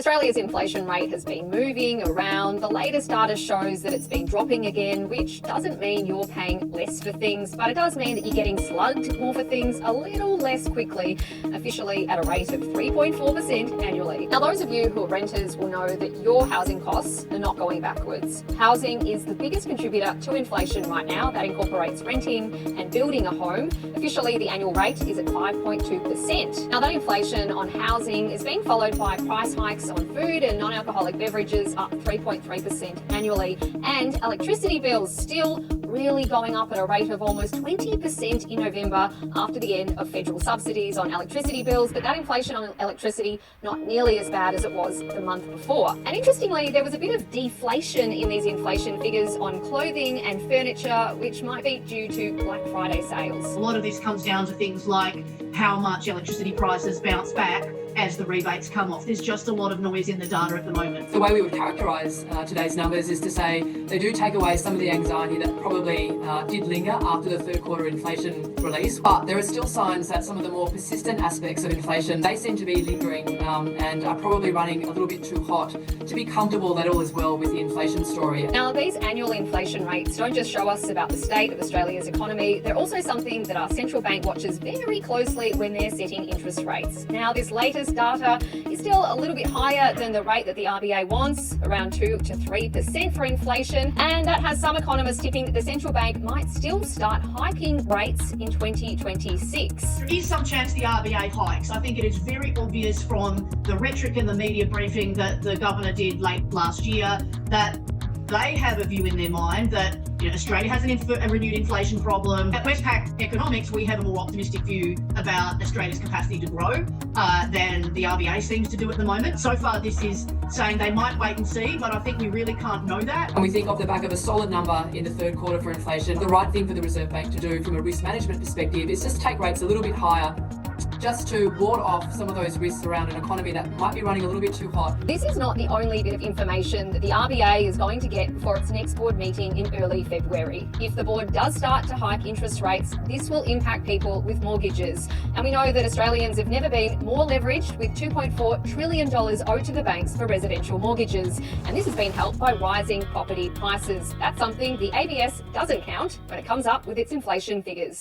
Australia's inflation rate has been moving around. The latest data shows that it's been dropping again, which doesn't mean you're paying less for things, but it does mean that you're getting slugged more for things a little less quickly, officially at a rate of 3.4% annually. Now, those of you who are renters will know that your housing costs are not going backwards. Housing is the biggest contributor to inflation right now. That incorporates renting and building a home. Officially, the annual rate is at 5.2%. Now, that inflation on housing is being followed by price hikes on food and non-alcoholic beverages, up 3.3% annually, and electricity bills still really going up at a rate of almost 20% in November after the end of federal subsidies on electricity bills, but that inflation on electricity not nearly as bad as it was the month before. And interestingly, there was a bit of deflation in these inflation figures on clothing and furniture, which might be due to Black Friday sales. A lot of this comes down to things like how much electricity prices bounce back as the rebates come off. There's just a lot of noise in the data at the moment. The way we would characterise today's numbers is to say they do take away some of the anxiety that probably did linger after the third quarter inflation release, but there are still signs that some of the more persistent aspects of inflation, they seem to be lingering and are probably running a little bit too hot to be comfortable that all is well with the inflation story. Now, these annual inflation rates don't just show us about the state of Australia's economy, they're also something that our central bank watches very closely when they're setting interest rates. Now, this latest data is still a little bit higher than the rate that the RBA wants, around 2 to 3% for inflation, and that has some economists tipping that the central bank might still start hiking rates in 2026. There is some chance the RBA hikes. I think it is very obvious from the rhetoric in the media briefing that the governor did late last year that they have a view in their mind that Australia has a renewed inflation problem. At Westpac Economics, we have a more optimistic view about Australia's capacity to grow than the RBA seems to do at the moment. So far, this is saying they might wait and see, but I think we really can't know that. And we think off the back of a solid number in the third quarter for inflation, the right thing for the Reserve Bank to do from a risk management perspective is just take rates a little bit higher, just to ward off some of those risks around an economy that might be running a little bit too hot. This is not the only bit of information that the RBA is going to get for its next board meeting in early February. If the board does start to hike interest rates, this will impact people with mortgages. And we know that Australians have never been more leveraged, with $2.4 trillion owed to the banks for residential mortgages. And this has been helped by rising property prices. That's something the ABS doesn't count when it comes up with its inflation figures.